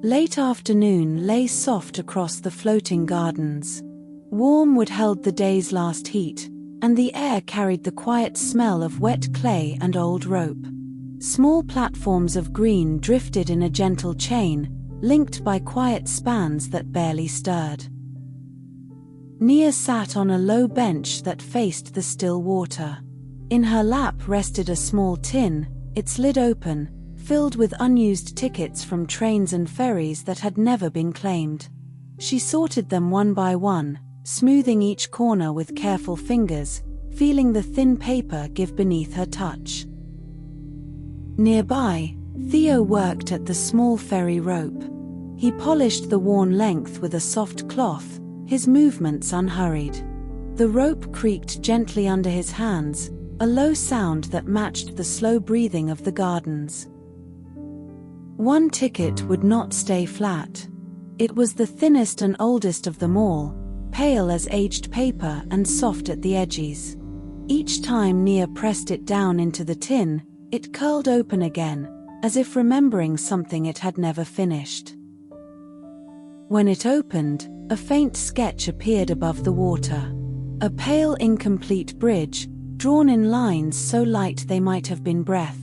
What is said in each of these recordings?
Late afternoon lay soft across the floating gardens. Warm wood held the day's last heat, and the air carried the quiet smell of wet clay and old rope. Small platforms of green drifted in a gentle chain, linked by quiet spans that barely stirred. Nia sat on a low bench that faced the still water. In her lap rested a small tin, its lid open, filled with unused tickets from trains and ferries that had never been claimed. She sorted them one by one, smoothing each corner with careful fingers, feeling the thin paper give beneath her touch. Nearby, Theo worked at the small ferry rope. He polished the worn length with a soft cloth, his movements unhurried. The rope creaked gently under his hands, a low sound that matched the slow breathing of the gardens. One ticket would not stay flat. It was the thinnest and oldest of them all, pale as aged paper and soft at the edges. Each time Nia pressed it down into the tin, it curled open again, as if remembering something it had never finished. When it opened, a faint sketch appeared above the water. A pale, incomplete bridge, drawn in lines so light they might have been breath.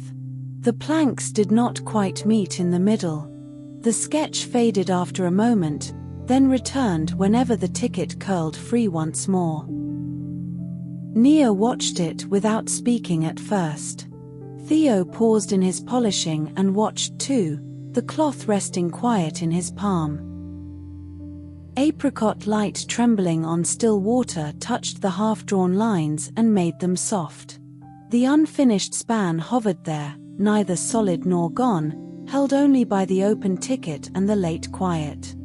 The planks did not quite meet in the middle. The sketch faded after a moment, then returned whenever the ticket curled free once more. Nia watched it without speaking at first. Theo paused in his polishing and watched too, the cloth resting quiet in his palm. Apricot light trembling on still water touched the half-drawn lines and made them soft. The unfinished span hovered there, neither solid nor gone, held only by the open ticket and the late quiet.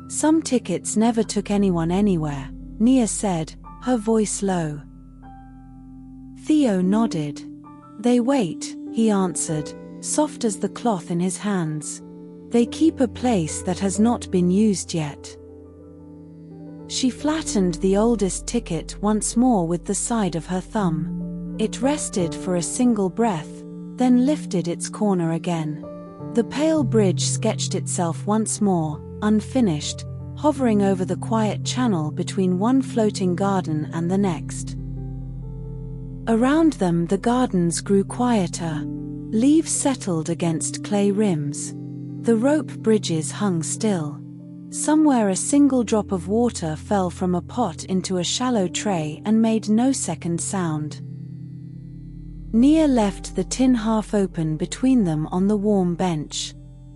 Some tickets never took anyone anywhere, Nia said, her voice low. Theo nodded. They wait, he answered, soft as the cloth in his hands. They keep a place that has not been used yet. She flattened the oldest ticket once more with the side of her thumb. It rested for a single breath, then lifted its corner again. The pale bridge sketched itself once more, unfinished, hovering over the quiet channel between one floating garden and the next. Around them the gardens grew quieter. Leaves settled against clay rims. The rope bridges hung still. Somewhere a single drop of water fell from a pot into a shallow tray and made no second sound. Nia left the tin half open between them on the warm bench.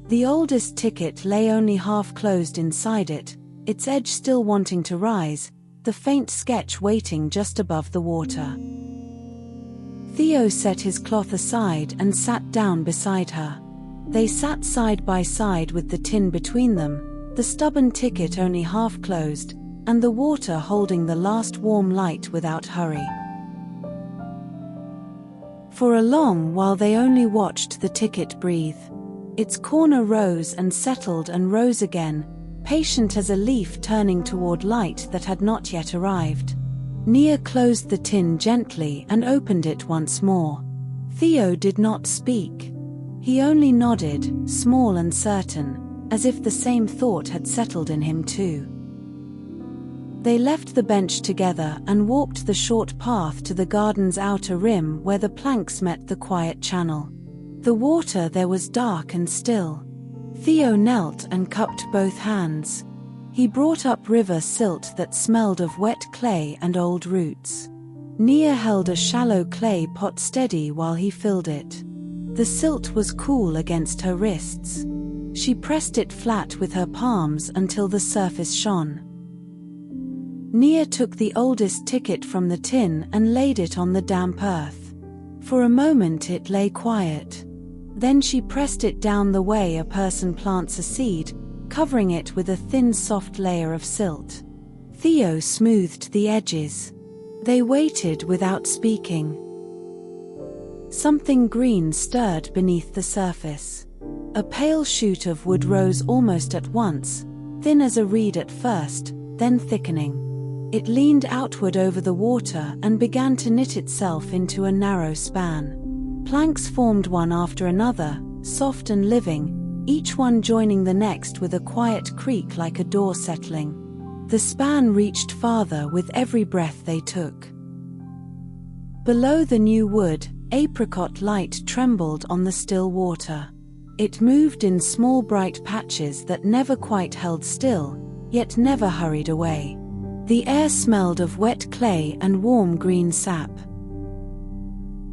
The oldest ticket lay only half closed inside it, its edge still wanting to rise, the faint sketch waiting just above the water. Theo set his cloth aside and sat down beside her. They sat side by side with the tin between them, the stubborn ticket only half closed, and the water holding the last warm light without hurry. For a long while they only watched the ticket breathe. Its corner rose and settled and rose again, patient as a leaf turning toward light that had not yet arrived. Nia closed the tin gently and opened it once more. Theo did not speak. He only nodded, small and certain, as if the same thought had settled in him too. They left the bench together and walked the short path to the garden's outer rim where the planks met the quiet channel. The water there was dark and still. Theo knelt and cupped both hands. He brought up river silt that smelled of wet clay and old roots. Nia held a shallow clay pot steady while he filled it. The silt was cool against her wrists. She pressed it flat with her palms until the surface shone. Nia took the oldest ticket from the tin and laid it on the damp earth. For a moment it lay quiet. Then she pressed it down the way a person plants a seed, covering it with a thin soft layer of silt. Theo smoothed the edges. They waited without speaking. Something green stirred beneath the surface. A pale shoot of wood rose almost at once, thin as a reed at first, then thickening. It leaned outward over the water and began to knit itself into a narrow span. Planks formed one after another, soft and living, each one joining the next with a quiet creak like a door settling. The span reached farther with every breath they took. Below the new wood, apricot light trembled on the still water. It moved in small bright patches that never quite held still, yet never hurried away. The air smelled of wet clay and warm green sap.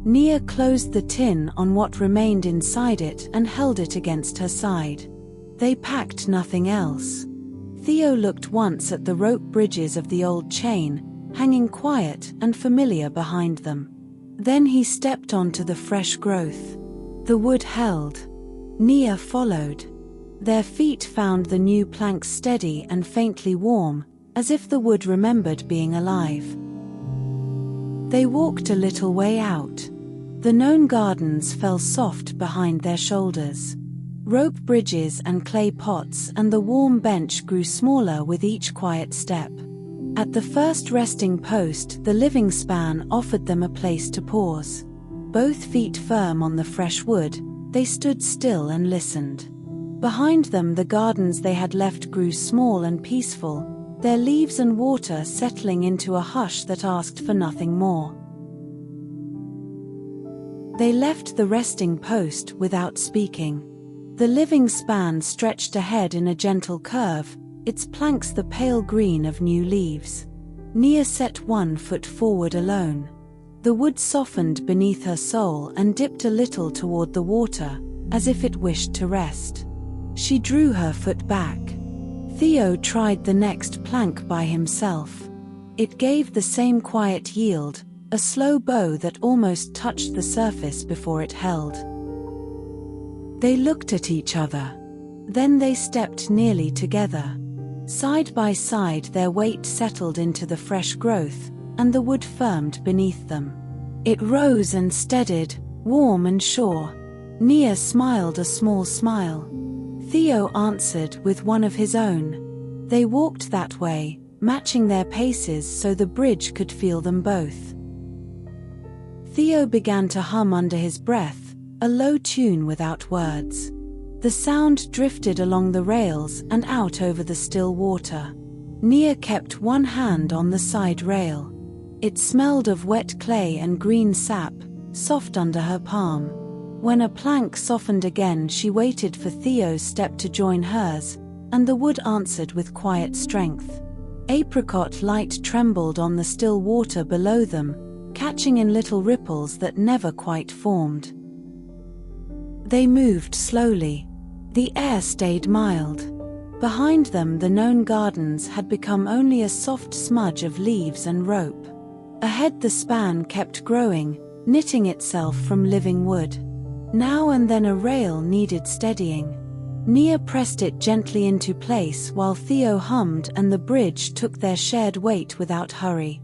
Nia closed the tin on what remained inside it and held it against her side. They packed nothing else. Theo looked once at the rope bridges of the old chain, hanging quiet and familiar behind them. Then he stepped onto the fresh growth. The wood held. Nia followed. Their feet found the new planks steady and faintly warm, as if the wood remembered being alive. They walked a little way out. The known gardens fell soft behind their shoulders. Rope bridges and clay pots and the warm bench grew smaller with each quiet step. At the first resting post, the living span offered them a place to pause. Both feet firm on the fresh wood, they stood still and listened. Behind them, the gardens they had left grew small and peaceful, their leaves and water settling into a hush that asked for nothing more. They left the resting post without speaking. The living span stretched ahead in a gentle curve, its planks the pale green of new leaves. Nia set one foot forward alone. The wood softened beneath her sole and dipped a little toward the water, as if it wished to rest. She drew her foot back. Theo tried the next plank by himself. It gave the same quiet yield, a slow bow that almost touched the surface before it held. They looked at each other. Then they stepped nearly together. Side by side, their weight settled into the fresh growth, and the wood firmed beneath them. It rose and steadied, warm and sure. Nia smiled a small smile. Theo answered with one of his own. They walked that way, matching their paces so the bridge could feel them both. Theo began to hum under his breath, a low tune without words. The sound drifted along the rails and out over the still water. Nia kept one hand on the side rail. It smelled of wet clay and green sap, soft under her palm. When a plank softened again, she waited for Theo's step to join hers, and the wood answered with quiet strength. Apricot light trembled on the still water below them, catching in little ripples that never quite formed. They moved slowly. The air stayed mild. Behind them, the known gardens had become only a soft smudge of leaves and rope. Ahead, the span kept growing, knitting itself from living wood. Now and then a rail needed steadying. Nia pressed it gently into place while Theo hummed, and the bridge took their shared weight without hurry.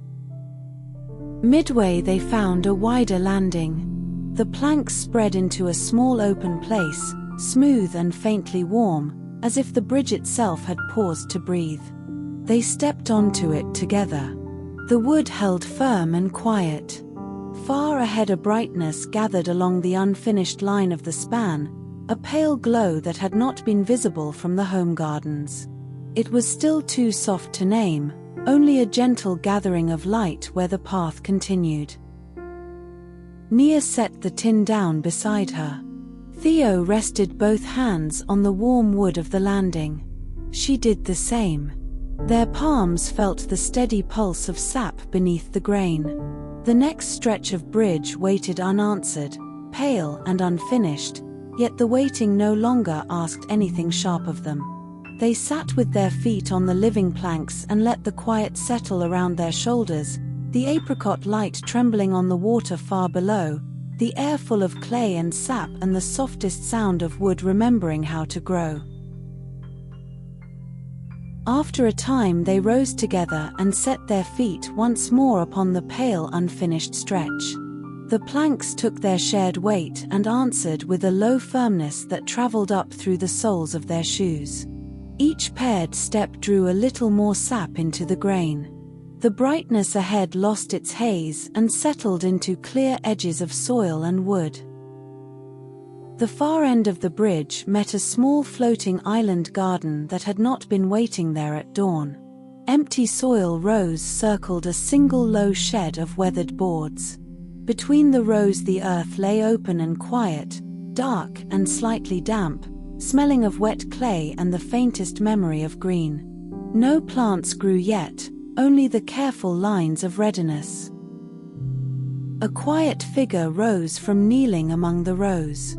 Midway, they found a wider landing. The planks spread into a small open place, smooth and faintly warm, as if the bridge itself had paused to breathe. They stepped onto it together. The wood held firm and quiet. Far ahead, a brightness gathered along the unfinished line of the span, a pale glow that had not been visible from the home gardens. It was still too soft to name, only a gentle gathering of light where the path continued. Nia set the tin down beside her. Theo rested both hands on the warm wood of the landing. She did the same. Their palms felt the steady pulse of sap beneath the grain. The next stretch of bridge waited unanswered, pale and unfinished, yet the waiting no longer asked anything sharp of them. They sat with their feet on the living planks and let the quiet settle around their shoulders, the apricot light trembling on the water far below, the air full of clay and sap, and the softest sound of wood remembering how to grow. After a time, they rose together and set their feet once more upon the pale, unfinished stretch. The planks took their shared weight and answered with a low firmness that traveled up through the soles of their shoes. Each paired step drew a little more sap into the grain. The brightness ahead lost its haze and settled into clear edges of soil and wood. The far end of the bridge met a small floating island garden that had not been waiting there at dawn. Empty soil rows circled a single low shed of weathered boards. Between the rows the earth lay open and quiet, dark and slightly damp, smelling of wet clay and the faintest memory of green. No plants grew yet, only the careful lines of readiness. A quiet figure rose from kneeling among the rows.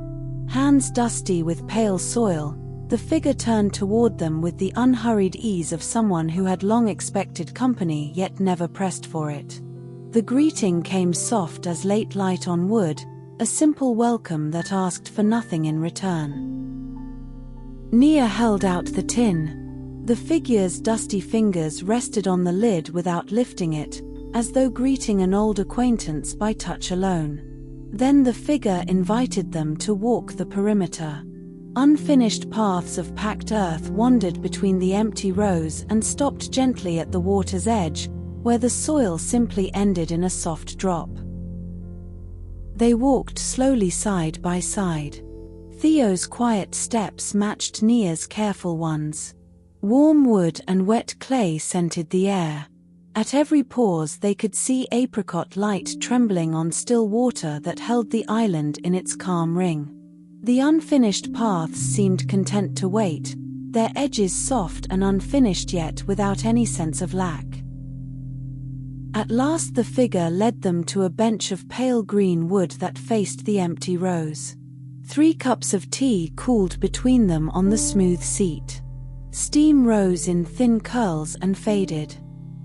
Hands dusty with pale soil, the figure turned toward them with the unhurried ease of someone who had long expected company yet never pressed for it. The greeting came soft as late light on wood, a simple welcome that asked for nothing in return. Nia held out the tin. The figure's dusty fingers rested on the lid without lifting it, as though greeting an old acquaintance by touch alone. Then the figure invited them to walk the perimeter. Unfinished paths of packed earth wandered between the empty rows and stopped gently at the water's edge, where the soil simply ended in a soft drop. They walked slowly side by side. Theo's quiet steps matched Nia's careful ones. Warm wood and wet clay scented the air. At every pause they could see apricot light trembling on still water that held the island in its calm ring. The unfinished paths seemed content to wait, their edges soft and unfinished yet without any sense of lack. At last the figure led them to a bench of pale green wood that faced the empty rows. 3 cups of tea cooled between them on the smooth seat. Steam rose in thin curls and faded.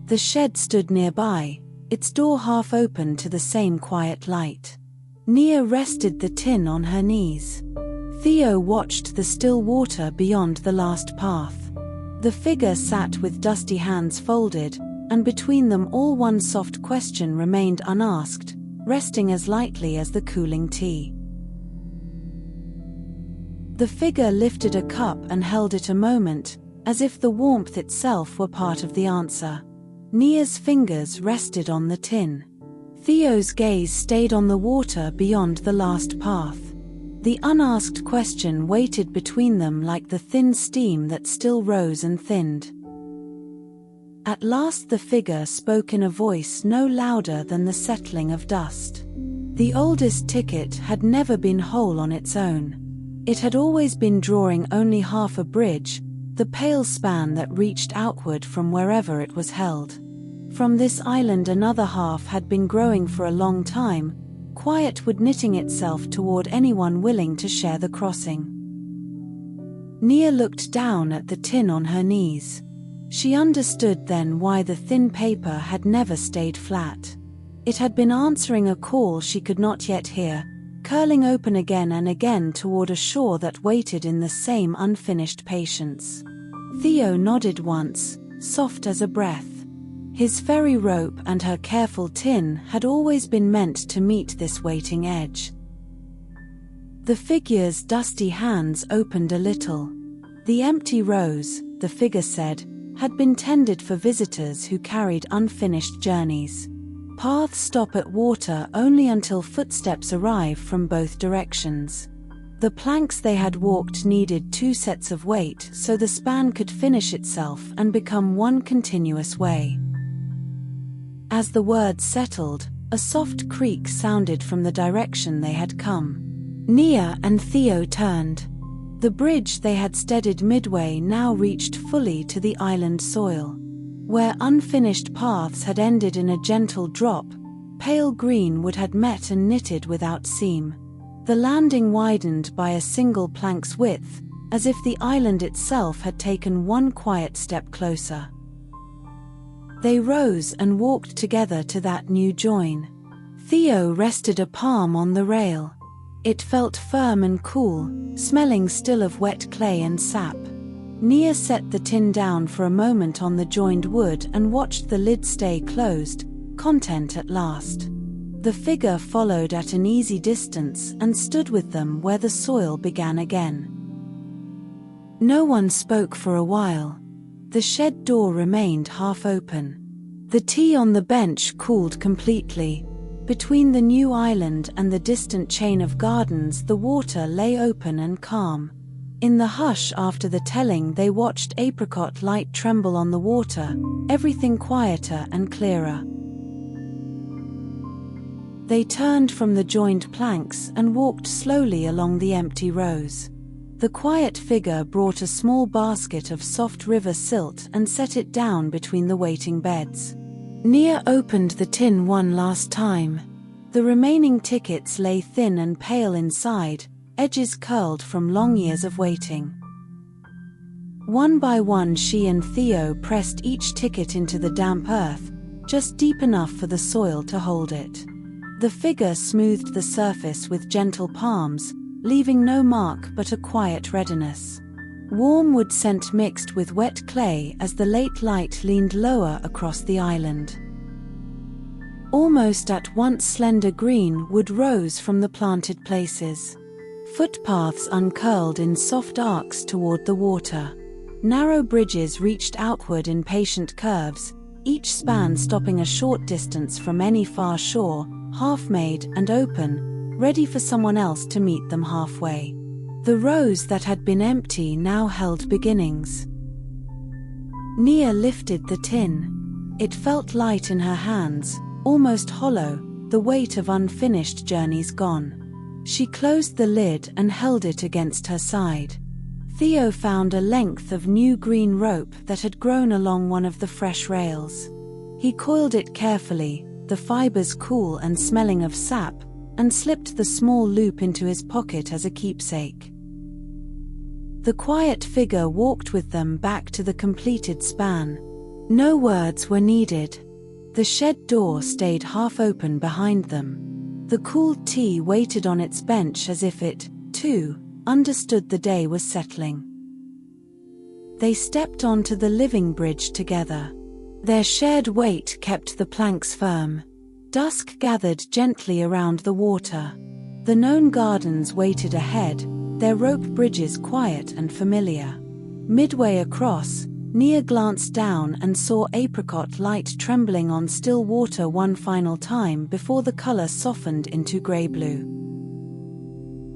The shed stood nearby, its door half open to the same quiet light. Nia rested the tin on her knees. Theo watched the still water beyond the last path. The figure sat with dusty hands folded, and between them all one soft question remained unasked, resting as lightly as the cooling tea. The figure lifted a cup and held it a moment, as if the warmth itself were part of the answer. Nia's fingers rested on the tin. Theo's gaze stayed on the water beyond the last path. The unasked question waited between them like the thin steam that still rose and thinned. At last the figure spoke in a voice no louder than the settling of dust. The oldest ticket had never been whole on its own. It had always been drawing only half a bridge, the pale span that reached outward from wherever it was held. From this island another half had been growing for a long time, quietwood knitting itself toward anyone willing to share the crossing. Nia looked down at the tin on her knees. She understood then why the thin paper had never stayed flat. It had been answering a call she could not yet hear, curling open again and again toward a shore that waited in the same unfinished patience. Theo nodded once, soft as a breath. His ferry rope and her careful tin had always been meant to meet this waiting edge. The figure's dusty hands opened a little. The empty rows, the figure said, had been tended for visitors who carried unfinished journeys. Paths stop at water only until footsteps arrive from both directions. The planks they had walked needed 2 sets of weight so the span could finish itself and become one continuous way. As the words settled, a soft creak sounded from the direction they had come. Nia and Theo turned. The bridge they had steadied midway now reached fully to the island soil. Where unfinished paths had ended in a gentle drop, pale green wood had met and knitted without seam. The landing widened by a single plank's width, as if the island itself had taken one quiet step closer. They rose and walked together to that new join. Theo rested a palm on the rail. It felt firm and cool, smelling still of wet clay and sap. Nia set the tin down for a moment on the joined wood and watched the lid stay closed, content at last. The figure followed at an easy distance and stood with them where the soil began again. No one spoke for a while. The shed door remained half open. The tea on the bench cooled completely. Between the new island and the distant chain of gardens, the water lay open and calm. In the hush after the telling, they watched apricot light tremble on the water, everything quieter and clearer. They turned from the joined planks and walked slowly along the empty rows. The quiet figure brought a small basket of soft river silt and set it down between the waiting beds. Nia opened the tin one last time. The remaining tickets lay thin and pale inside, edges curled from long years of waiting. One by one, she and Theo pressed each ticket into the damp earth, just deep enough for the soil to hold it. The figure smoothed the surface with gentle palms, leaving no mark but a quiet readiness. Warm wood scent mixed with wet clay as the late light leaned lower across the island. Almost at once, slender green wood rose from the planted places. Footpaths uncurled in soft arcs toward the water. Narrow bridges reached outward in patient curves, each span stopping a short distance from any far shore, half-made and open, ready for someone else to meet them halfway. The rows that had been empty now held beginnings. Nia lifted the tin. It felt light in her hands, almost hollow, the weight of unfinished journeys gone. She closed the lid and held it against her side. Theo found a length of new green rope that had grown along one of the fresh rails. He coiled it carefully, the fibers cool and smelling of sap, and slipped the small loop into his pocket as a keepsake. The quiet figure walked with them back to the completed span. No words were needed. The shed door stayed half open behind them. The cooled tea waited on its bench as if it, too, understood the day was settling. They stepped onto the living bridge together. Their shared weight kept the planks firm. Dusk gathered gently around the water. The known gardens waited ahead, their rope bridges quiet and familiar. Midway across, Nia glanced down and saw apricot light trembling on still water one final time before the color softened into gray-blue.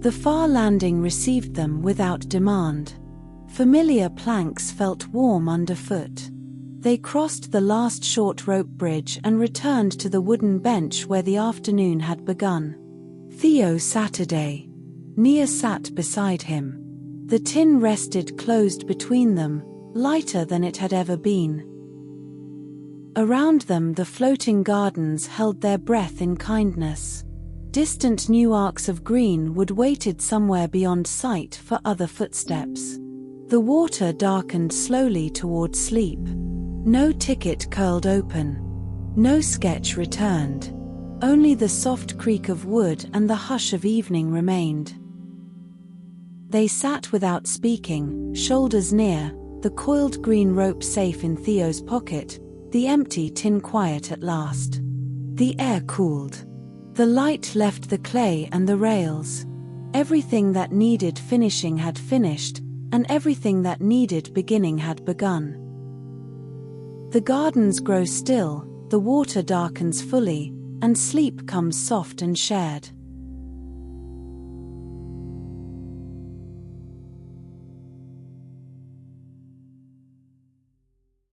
The far landing received them without demand. Familiar planks felt warm underfoot. They crossed the last short rope bridge and returned to the wooden bench where the afternoon had begun. Theo Saturday. Nia sat beside him. The tin rested closed between them, lighter than it had ever been. Around them, the floating gardens held their breath in kindness. Distant new arcs of green wood waited somewhere beyond sight for other footsteps. The water darkened slowly toward sleep. No ticket curled open. No sketch returned. Only the soft creak of wood and the hush of evening remained. They sat without speaking, shoulders near, the coiled green rope safe in Theo's pocket, the empty tin quiet at last. The air cooled. The light left the clay and the rails. Everything that needed finishing had finished, and everything that needed beginning had begun. The gardens grow still, the water darkens fully, and sleep comes soft and shared.